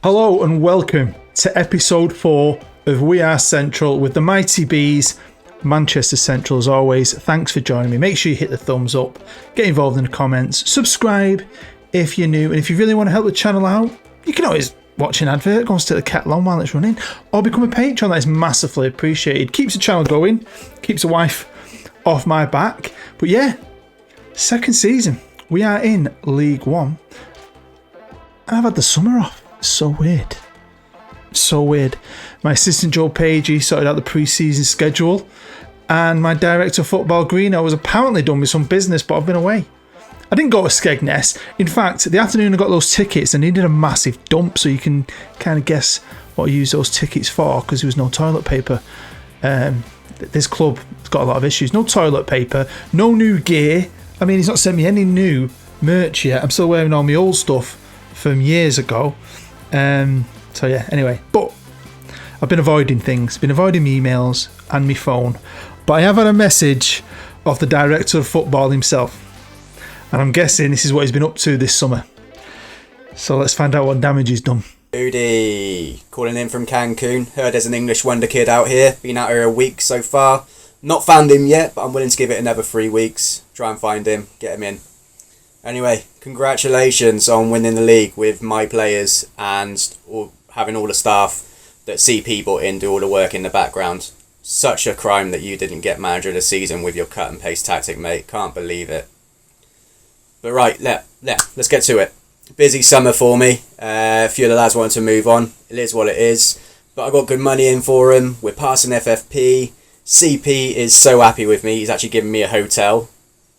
Hello and welcome to episode 4 of We Are Central with the Mighty Bees, Manchester Central as always. Thanks for joining me. Make sure you hit the thumbs up, get involved in the comments, subscribe if you're new, and if you really want to help the channel out, you can always watch an advert, go and stick the kettle on while it's running, or become a patron. That is massively appreciated. Keeps the channel going, keeps the wife off my back. But yeah, second season, we are in League One, and I've had the summer off. So weird. So weird. My assistant Joe Page, he sorted out the pre-season schedule, and my director of football Greeno was apparently done with some business, but I've been away. I didn't go to Skegness. In fact, the afternoon I got those tickets, I needed a massive dump, so you can kind of guess what I used those tickets for, because there was no toilet paper. This club has got a lot of issues. No toilet paper, no new gear. I mean, he's not sent me any new merch yet. I'm still wearing all my old stuff from years ago. So yeah, anyway, but I've been avoiding things, been avoiding my emails and my phone, but I have had a message of the director of football himself, and I'm guessing this is what he's been up to this summer. So let's find out what damage he's done. Rudy, calling in from Cancun. Heard there's an English wonder kid out here. Been out here a week so far. Not found him yet, but I'm willing to give it another 3 weeks. Try and find him, get him in. Anyway, congratulations on winning the league with my players and having all the staff that CP brought in do all the work in the background. Such a crime that you didn't get manager of the season with your cut and paste tactic, mate. Can't believe it. But right, let's get to it. Busy summer for me. A few of the lads wanted to move on. It is what it is. But I got good money in for him. We're passing FFP. CP is so happy with me. He's actually given me a hotel.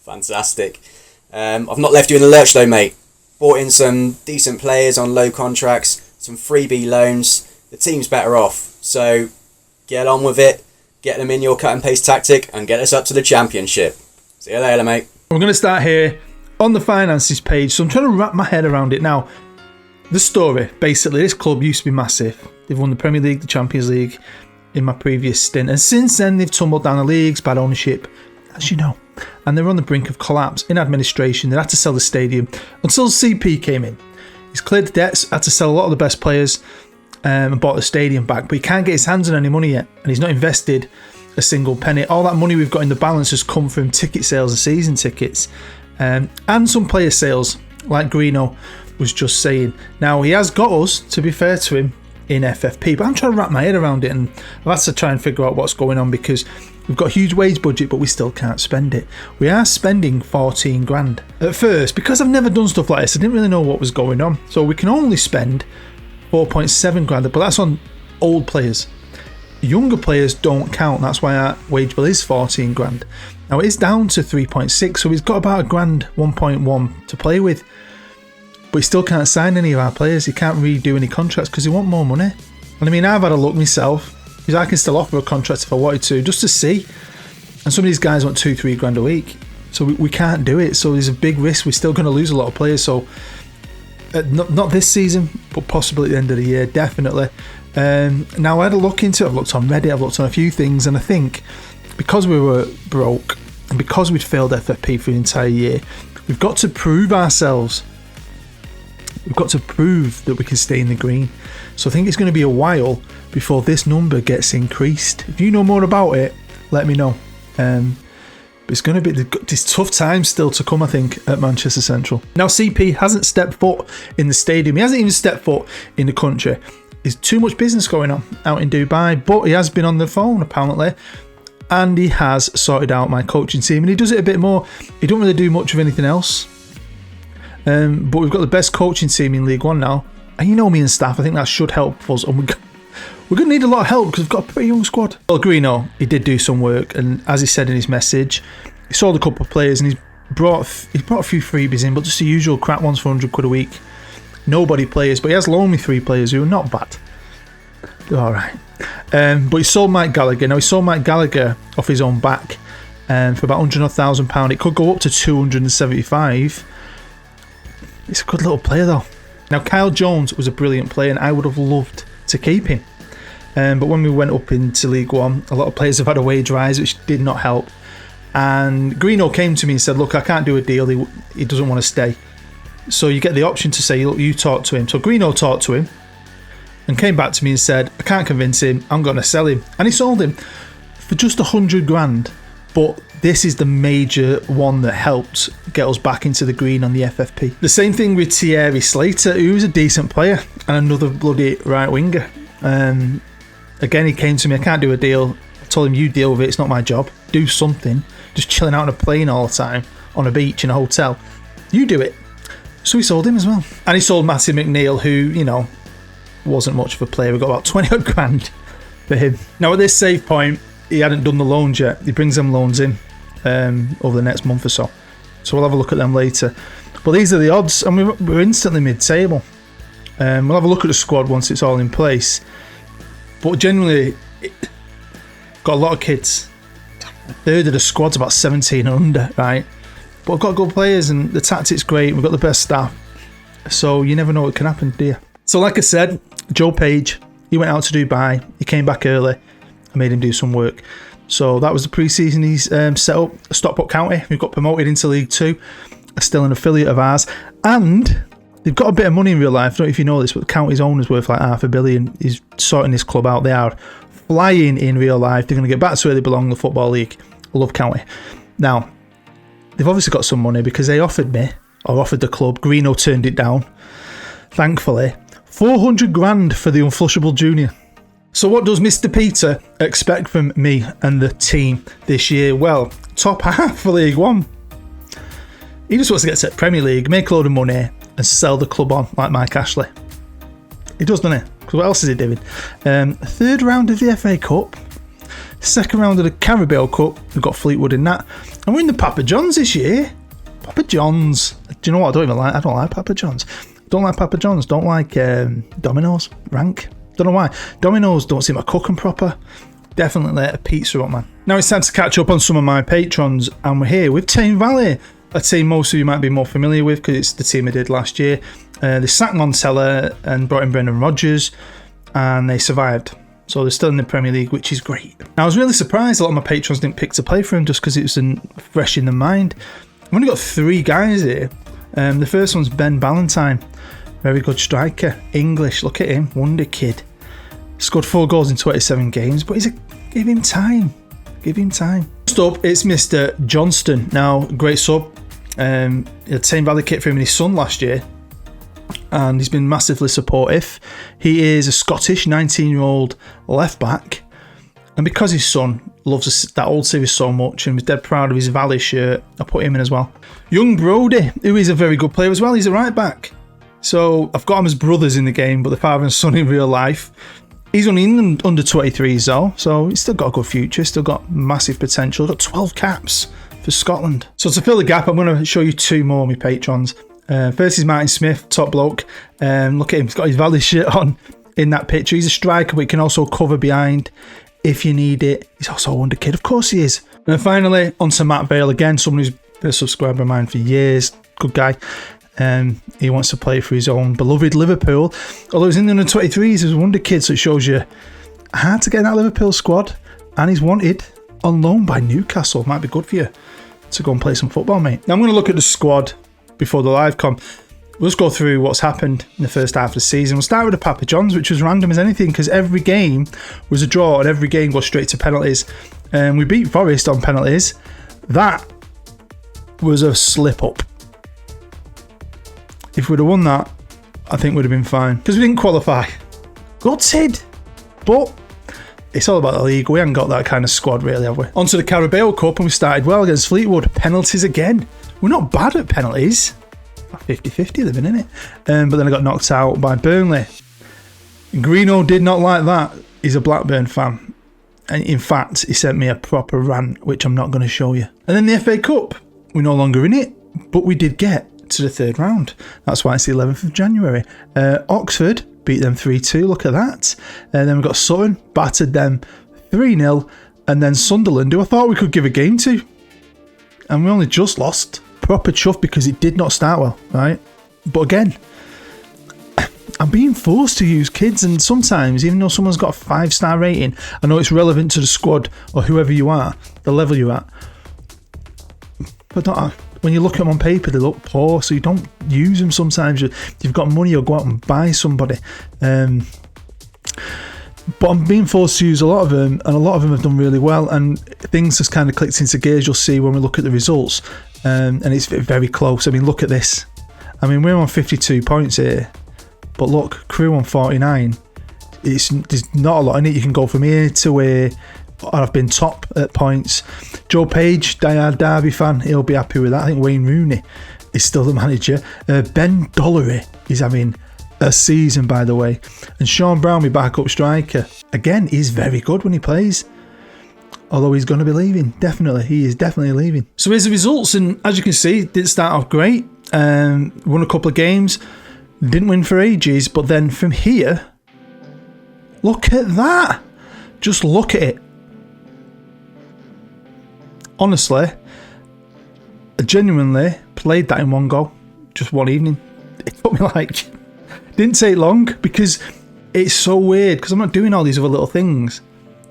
Fantastic. I've not left you in the lurch though, mate. Bought in some decent players on low contracts, some freebie loans. The team's better off. So get on with it. Get them in your cut and paste tactic and get us up to the championship. See you later, mate. We're going to start here on the finances page. So I'm trying to wrap my head around it now. The story, basically, this club used to be massive. They've won the Premier League, the Champions League in my previous stint. And since then, they've tumbled down the leagues, bad ownership, as you know. And they were on the brink of collapse in administration. They had to sell the stadium until CP came in. He's cleared the debts, had to sell a lot of the best players and bought the stadium back. But he can't get his hands on any money yet. And he's not invested a single penny. All that money we've got in the balance has come from ticket sales and season tickets. And some player sales, like Greeno was just saying. Now, he has got us, to be fair to him, in FFP. But I'm trying to wrap my head around it. And I've had to try and figure out what's going on, because we've got a huge wage budget, but we still can't spend it. We are spending 14 grand. At first, because I've never done stuff like this, I didn't really know what was going on. So we can only spend 4.7 grand, but that's on old players. Younger players don't count. That's why our wage bill is 14 grand. Now it is down to 3.6, so he's got about a grand, 1.1 to play with. But he still can't sign any of our players. He can't redo any contracts because he want more money. And I mean, I've had a look myself. Because I can still offer a contract if I wanted to, just to see. And some of these guys want 2-3 grand a week. So we can't do it. So there's a big risk. We're still going to lose a lot of players. So not this season, but possibly at the end of the year, definitely. Now I had a look into it. I've looked on Reddit, I've looked on a few things. And I think because we were broke and because we'd failed FFP for the entire year, we've got to prove ourselves. We've got to prove that we can stay in the green. So I think it's going to be a while before this number gets increased. If you know more about it, let me know. But it's going to be this tough time still to come, I think, at Manchester Central. Now, CP hasn't stepped foot in the stadium. He hasn't even stepped foot in the country. There's too much business going on out in Dubai, but he has been on the phone, apparently, and he has sorted out my coaching team, and he does it a bit more. He don't really do much of anything else. But we've got the best coaching team in League One now. And you know me and staff, I think that should help us. And we're going to need a lot of help because we've got a pretty young squad. Well, Greeno, he did do some work. And as he said in his message, he sold a couple of players and he's brought a few freebies in, but just the usual crap ones for 100 quid a week. Nobody players, but he has loaned me 3 players who are not bad. They're all right. But he sold Mike Gallagher. Now, he sold Mike Gallagher off his own back for about £100,000. It could go up to 275. It's a good little player though. Now, Kyle Jones was a brilliant player and I would have loved to keep him. But when we went up into League One, a lot of players have had a wage rise, which did not help. And Greeno came to me and said, look, I can't do a deal. He doesn't want to stay. So you get the option to say, look, you talk to him. So Greeno talked to him and came back to me and said, I can't convince him, I'm going to sell him. And he sold him for just 100 grand. But this is the major one that helped get us back into the green on the FFP. The same thing with Thierry Slater, who was a decent player and another bloody right winger. Again, he came to me, I can't do a deal. I told him, you deal with it, it's not my job. Do something. Just chilling out on a plane all the time, on a beach in a hotel. You do it. So he sold him as well. And he sold Matty McNeil, who, you know, wasn't much of a player. We got about 20 odd grand for him. Now at this save point, he hadn't done the loans yet. He brings them loans in over the next month or so. So we'll have a look at them later. But these are the odds, and we're instantly mid-table. We'll have a look at the squad once it's all in place. But generally, got a lot of kids. A third of the squad's about 17 and under, right? But we've got good players, and the tactic's great. We've got the best staff. So you never know what can happen, do you? So like I said, Joe Page, he went out to Dubai. He came back early. I made him do some work. So that was the pre-season he's set up. Stockport County, who got promoted into League 2, are still an affiliate of ours. And they've got a bit of money in real life. I don't know if you know this, but the county's owner's worth like $500 million. He's sorting this club out. They are flying in real life. They're going to get back to where they belong in the Football League. I love County. Now, they've obviously got some money because they offered the club. Greeno turned it down, thankfully. 400 grand for the unflushable junior. So what does Mr. Peter expect from me and the team this year? Well, top half for League One. He just wants to get to Premier League, make a load of money and sell the club on like Mike Ashley. He does, doesn't he? Because what else is he doing? Third round of the FA Cup. Second round of the Carabao Cup. We've got Fleetwood in that. And we're in the Papa John's this year. Papa John's. Do you know what? I don't like Papa John's. Don't like Papa John's. Don't like Domino's. Rank. Don't know why. Domino's don't seem to cook them proper. Definitely a pizza up, man. Now it's time to catch up on some of my patrons, and we're here with Tame Valley, a team most of you might be more familiar with because it's the team I did last year. They sacked Montella and brought in Brendan Rodgers, and they survived. So they're still in the Premier League, which is great. Now I was really surprised a lot of my patrons didn't pick to play for him just because it was fresh in the mind. I've only got 3 guys here. The first one's Ben Ballantyne. Very good striker. English, look at him. Wonder kid. Scored 4 goals in 27 games, but give him time. Give him time. Next up, it's Mr. Johnston. Now, great sub. He had the same Valley kit for him and his son last year, and he's been massively supportive. He is a Scottish 19-year-old left back, and because his son loves that old series so much and was dead proud of his Valley shirt, I put him in as well. Young Brody, who is a very good player as well. He's a right back. So I've got them as brothers in the game, but the father and son in real life. He's only in the under 23s though, so he's still got a good future, still got massive potential. Got 12 caps for Scotland. So to fill the gap, I'm going to show you 2 more of my patrons. First is Martin Smith, top bloke. Look at him, he's got his Valley shirt on in that picture. He's a striker, but he can also cover behind if you need it. He's also a wonder kid, of course he is. And finally, on to Matt Bale again, someone who's been a subscriber of mine for years. Good guy. He wants to play for his own beloved Liverpool. Although he's in the under 23s, he's a wonder kid, so it shows you hard to get in that Liverpool squad. And he's wanted on loan by Newcastle. Might be good for you to go and play some football, mate. Now I'm going to look at the squad before the live com. We'll just go through what's happened in the first half of the season. We'll start with the Papa John's, which was random as anything because every game was a draw and every game goes straight to penalties. We beat Forest on penalties. That was a slip up. If we'd have won that, I think we'd have been fine. Because we didn't qualify. Gutted. But it's all about the league. We haven't got that kind of squad really, have we? On to the Carabao Cup, and we started well against Fleetwood. Penalties again. We're not bad at penalties. 50-50 they've been in it. But then I got knocked out by Burnley. Greeno did not like that. He's a Blackburn fan. And in fact, he sent me a proper rant, which I'm not going to show you. And then the FA Cup. We're no longer in it, but we did get to the 3rd round. That's why it's the 11th of January. Oxford beat them 3-2. Look at that. And then we got Sutton, battered them 3-0. And then Sunderland, who I thought we could give a game to. And we only just lost. Proper chuff because it did not start well, right? But again, I'm being forced to use kids, and sometimes, even though someone's got a 5-star rating, I know it's relevant to the squad or whoever you are, the level you're at. But when you look at them on paper, they look poor, so you don't use them sometimes. You've got money, you'll go out and buy somebody. But I'm being forced to use a lot of them, and a lot of them have done really well, and things just kind of clicked into gears. You'll see when we look at the results, and it's very close. I mean, look at this. I mean, we're on 52 points here, but look, Crew on 49. There's not a lot in it. You can go from here to where I've been top at points. Joe Page, diehard Derby fan, he'll be happy with that. I think Wayne Rooney is still the manager. Ben Dollery is having a season, by the way. And Sean Brown, my backup striker, again, he's very good when he plays. Although he's going to be leaving, definitely. He is definitely leaving. So here's the results, and as you can see, it didn't start off great. Won a couple of games, didn't win for ages, but then from here, look at that. Just look at it. Honestly, I genuinely played that in one go, just one evening. It took me didn't take long, because it's so weird, because I'm not doing all these other little things.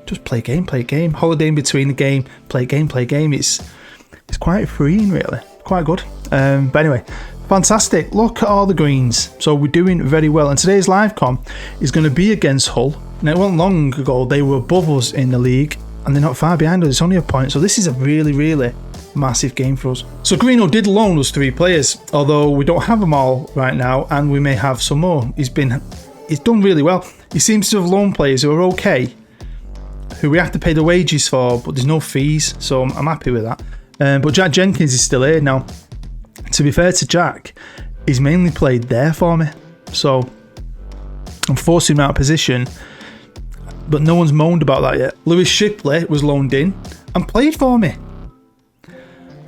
Just play game, holiday in between the game, play game. It's quite freeing, really, quite good. But anyway, fantastic. Look at all the greens. So we're doing very well, and today's live com is going to be against Hull. Now, it wasn't long ago they were above us in the league, and they're not far behind us. It's only a point, so this is a really massive game for us. So Greeno did loan us 3 players, although we don't have them all right now, and we may have some more. He's done really well. He seems to have loaned players who are okay, who we have to pay the wages for, but there's no fees, so I'm happy with that. But Jack Jenkins is still here now. To be fair to Jack, he's mainly played there for me, so I'm forcing him out of position, but no one's moaned about that yet. Lewis Shipley was loaned in and played for me.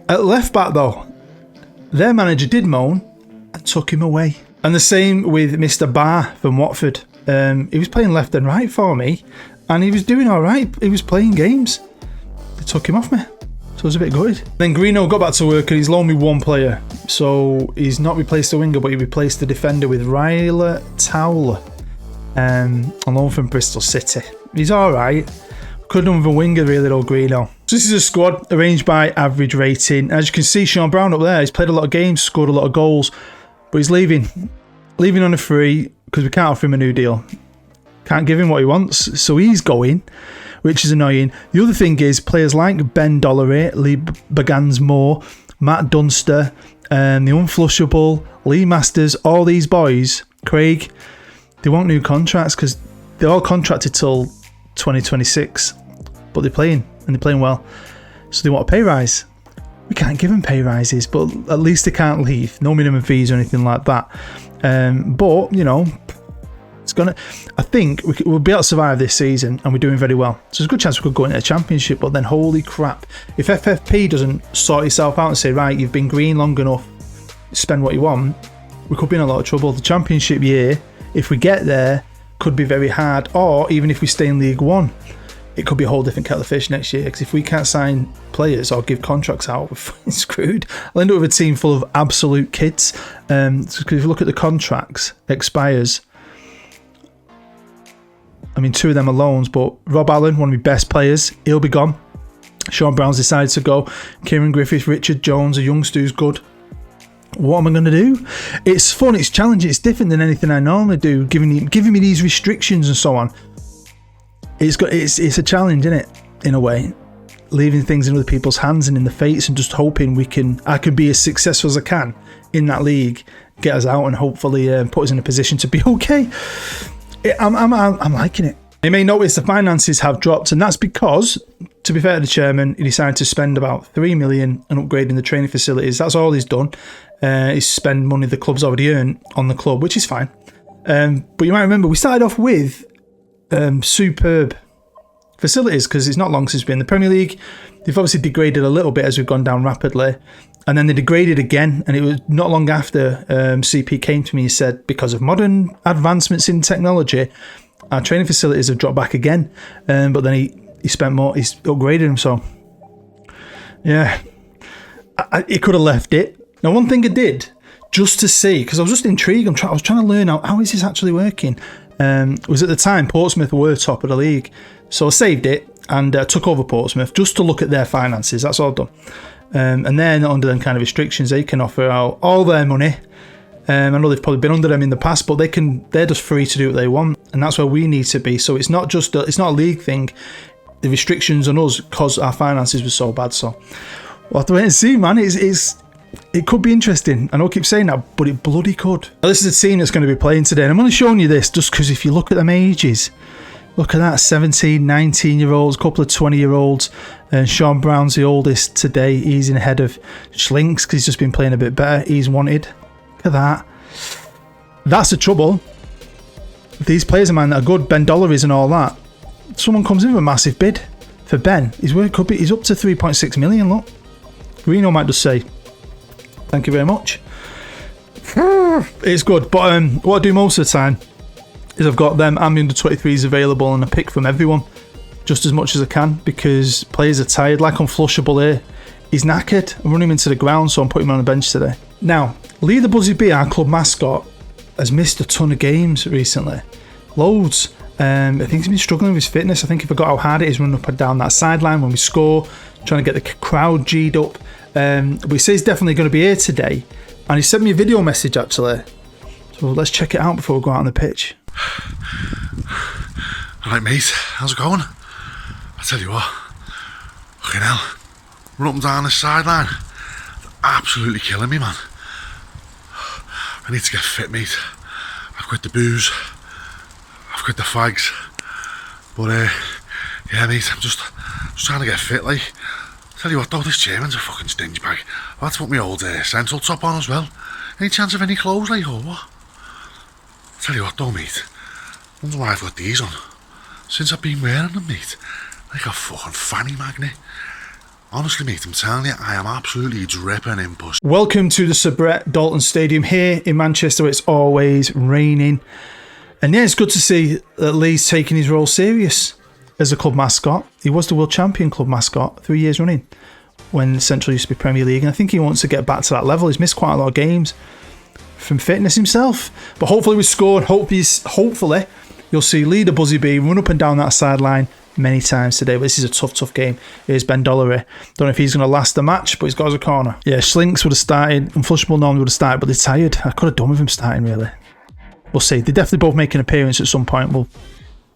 At left back though, their manager did moan and took him away. And the same with Mr. Barr from Watford. He was playing left and right for me, and he was doing alright. He was playing games. They took him off me, so I was a bit gutted. Then Greeno got back to work and he's loaned me 1 player. So he's not replaced the winger, but he replaced the defender with Ryla Towler, on loan from Bristol City. He's alright. Could have done with a winger really though, Greeno. So this is a squad arranged by average rating. As you can see, Sean Brown up there, he's played a lot of games, scored a lot of goals, but he's leaving on a free because we can't offer him a new deal. Can't give him what he wants, so he's going, which is annoying. The other thing is players like Ben Dollery, Lee Bagans-Moore, Matt Dunster, the Unflushable, Lee Masters, all these boys, Craig, they want new contracts because they're all contracted till 2026, but they're playing and they're playing well, so they want a pay rise. We can't give them pay rises, but at least they can't leave. No minimum fees or anything like that. But you know, I think we'll be able to survive this season, and we're doing very well. So there's a good chance we could go into a championship, but then holy crap, if FFP doesn't sort itself out and say, right, you've been green long enough, spend what you want, we could be in a lot of trouble. The championship year, if we get there, could be very hard, or even if we stay in League One, it could be a whole different kettle of fish next year, because if we can't sign players or give contracts out, we're screwed. I'll end up with a team full of absolute kids. Because if you look at the contracts, expires, I mean, 2 of them are loans, but Rob Allen, one of my best players, he'll be gone. Sean Brown's decided to go. Kieran Griffiths, Richard Jones, a youngster who's good. What am I going to do? It's fun, it's challenging, it's different than anything I normally do, giving me these restrictions and so on. It's a challenge, isn't it? In a way, leaving things in other people's hands and in the fates, and just hoping I can be as successful as I can in that league, get us out, and hopefully put us in a position to be okay. I'm liking it. You may notice the finances have dropped, and that's because, to be fair to the chairman, he decided to spend about 3 million on upgrading the training facilities. That's all he's done. He's spend money the club's already earned on the club, which is fine. But you might remember we started off with superb facilities, because it's not long since we've been in the Premier League. They've obviously degraded a little bit as we've gone down rapidly, and then they degraded again, and it was not long after CP came to me and said, because of modern advancements in technology, our training facilities have dropped back again. But then he spent more, he's upgraded them, so yeah, he could have left it. Now, one thing I did just to see, because I was just intrigued, I was trying to learn how is this actually working. Was at the time Portsmouth were top of the league, so I saved it and took over Portsmouth just to look at their finances. That's all done. And then under them kind of restrictions, they can offer out all their money I know they've probably been under them in the past, but they're just free to do what they want, and that's where we need to be. So it's not it's not a league thing. The restrictions on us because our finances were so bad. So we'll have to wait and see, man. It could be interesting. I know I keep saying that, but it bloody could. Now, this is a team that's going to be playing today, and I'm only showing you this just because if you look at them ages, look at that, 17, 19-year-olds, a couple of 20-year-olds, and Sean Brown's the oldest today. He's in ahead of Schlinks because he's just been playing a bit better. He's wanted. Look at that. That's the trouble. These players of mine that are good, Ben Dollars and all that, someone comes in with a massive bid for Ben. He's up to 3.6 million, look. Reno might just say, thank you very much. It's good, but what I do most of the time is I've got them and the under-23s available, and I pick from everyone just as much as I can because players are tired. Like Unflushable here, he's knackered. I'm running him into the ground, so I'm putting him on the bench today. Now, Lee the Buzzy B, our club mascot, has missed a ton of games recently. Loads. I think he's been struggling with his fitness. I think he forgot how hard it is running up and down that sideline when we score, trying to get the crowd G'd up. But he says he's definitely going to be here today, and he sent me a video message actually. So let's check it out before we go out on the pitch. Alright mate, how's it going? I tell you what, fucking hell, run up and down the sideline. They're absolutely killing me, man. I need to get fit, mate. I've quit the booze, I've quit the fags, but yeah mate, I'm just trying to get fit, like. Tell you what though, this chairman's a fucking stingy bag. I've had to put my old central top on as well. Any chance of any clothes, like, or what? Tell you what though, mate, wonder why I've got these on. Since I've been wearing them, mate, like a fucking fanny magnet. Honestly, mate, I'm telling you, I am absolutely dripping in puss. Welcome to the Sabret Dalton Stadium here in Manchester, where it's always raining. And yeah, it's good to see that Lee's taking his role serious as a club mascot. He was the world champion club mascot 3 years running when Central used to be Premier League, and I think he wants to get back to that level. He's missed quite a lot of games from fitness himself, but hopefully we scored. Hopefully you'll see Lee the Buzzy B run up and down that sideline many times today. But this is a tough game. Here's Ben Dollary. Don't know if he's going to last the match, but he's got us a corner. Yeah, Schlinks would have started, Unflushable normally would have started, but they're tired. I could have done with him starting, really. We'll see. They definitely both make an appearance at some point. We'll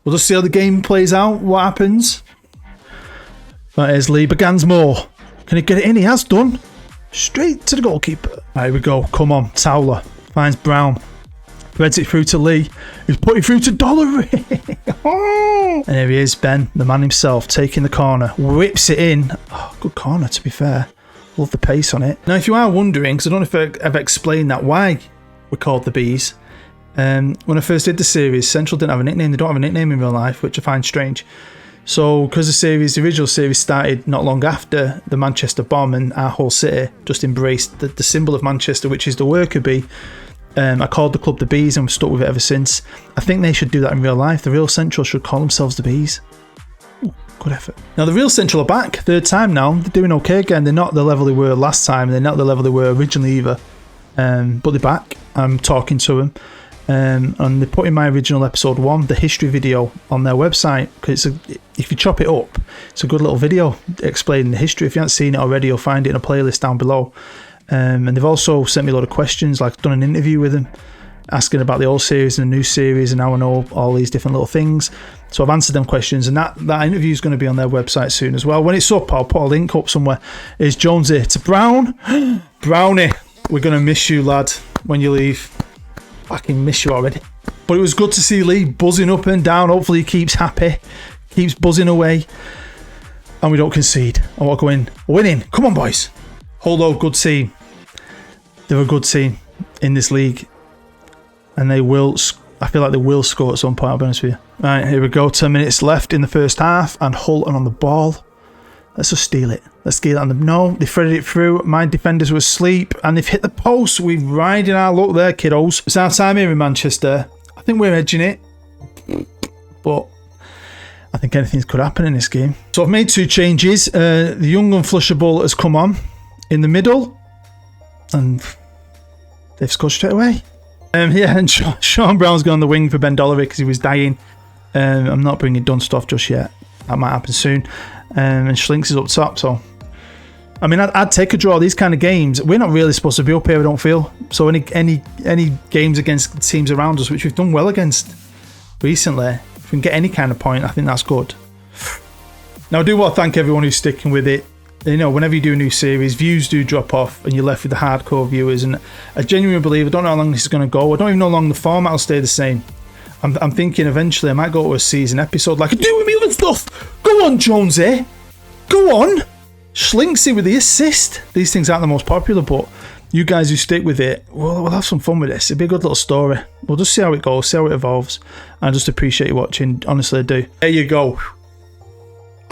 just see how the game plays out, what happens. Right, here's Lee. Begans more. Can he get it in? He has done. Straight to the goalkeeper. Right, here we go. Come on. Towler finds Brown. Threads it through to Lee, who's put it through to Dollary. And here he is, Ben, the man himself, taking the corner. Whips it in. Oh, good corner, to be fair. Love the pace on it. Now, if you are wondering, because I don't know if I've explained that, why we're called the Bees. When I first did the series, Central didn't have a nickname. They don't have a nickname in real life, which I find strange. So, because the original series started not long after the Manchester bomb, and our whole city just embraced the symbol of Manchester, which is the worker bee. I called the club the Bees, and we've stuck with it ever since. I think they should do that in real life. The real Central should call themselves the Bees. Ooh, good effort. Now, the real Central are back. Third time now. They're doing okay again. They're not the level they were last time. They're not the level they were originally either. But they're back. I'm talking to them. And they put in my original episode 1, the history video, on their website, because if you chop it up, it's a good little video explaining the history. If you haven't seen it already, you'll find it in a playlist down below. And they've also sent me a lot of questions, like done an interview with them asking about the old series and the new series, and now I know all these different little things. So I've answered them questions, and that interview is going to be on their website soon as well. When it's up, I'll put a link up somewhere. Is Jonesy to Brown? Brownie, we're going to miss you, lad, when you leave. Fucking miss you already. But it was good to see Lee buzzing up and down. Hopefully he keeps happy, keeps buzzing away, and we don't concede. I want to go in. Winning. Come on, boys. Holdo, good team. They're a good team in this league, and they will. I feel like they will score at some point, I'll be honest with you. Right, here we go. 10 minutes left in the first half, and Hull are on the ball. Let's just steal it. Let's get it on the... No, they threaded it through. My defenders were asleep, and they've hit the post. We're riding our luck there, kiddos. It's our time here in Manchester. I think we're edging it, but I think anything could happen in this game. So I've made 2 changes. The young Unflushable has come on in the middle, and they've scored straight away. Yeah, and Sean Brown's gone on the wing for Ben Dollary because he was dying. I'm not bringing Dunst off just yet. That might happen soon. And Schlinks is up top, so I mean, I'd take a draw. These kind of games, we're not really supposed to be up here, I don't feel. So any games against teams around us, which we've done well against recently, if we can get any kind of point, I think that's good. Now, I do want to thank everyone who's sticking with it. You know, whenever you do a new series, views do drop off and you're left with the hardcore viewers. And I genuinely believe, I don't know how long this is going to go. I don't even know how long the format will stay the same. I'm thinking eventually I might go to a season episode like I do with me other stuff. Go on, Jonesy. Go on. Schlinksy with the assist. These things aren't the most popular, but you guys who stick with it, we'll have some fun with this. It'll be a good little story. We'll just see how it goes, see how it evolves. I just appreciate you watching. Honestly, I do. There you go.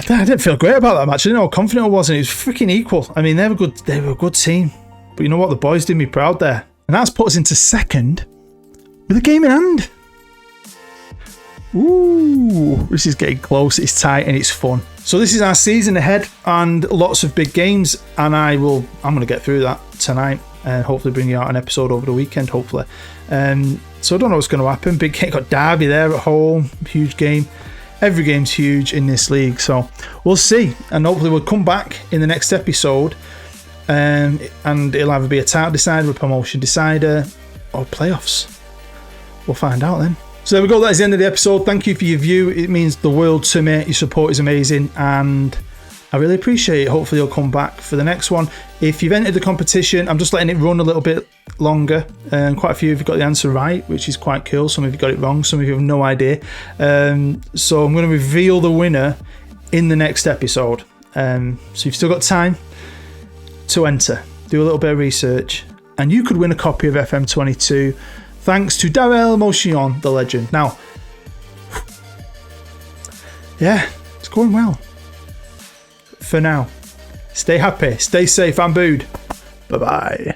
I didn't feel great about that match. I didn't know how confident I was, and it was freaking equal. I mean, they were a good team. But you know what? The boys did me proud there. And that's put us into second with a game in hand. Ooh, this is getting close. It's tight and it's fun. So this is our season ahead and lots of big games, and I'm going to get through that tonight and hopefully bring you out an episode over the weekend, hopefully. So I don't know what's going to happen. Big game, got Derby there at home, huge game. Every game's huge in this league, so we'll see. And hopefully we'll come back in the next episode, and it'll either be a title decider, a promotion decider, or playoffs. We'll find out then. So there we go, that is the end of the episode. Thank you for your view. It means the world to me. Your support is amazing and I really appreciate it. Hopefully you'll come back for the next one. If you've entered the competition, I'm just letting it run a little bit longer. Quite a few of you got the answer right, which is quite cool. Some of you got it wrong. Some of you have no idea. So I'm going to reveal the winner in the next episode. So you've still got time to enter. Do a little bit of research and you could win a copy of FM22. Thanks to Darrell Motion, the legend. Now, yeah, it's going well. For now. Stay happy, stay safe, and booed. Bye-bye.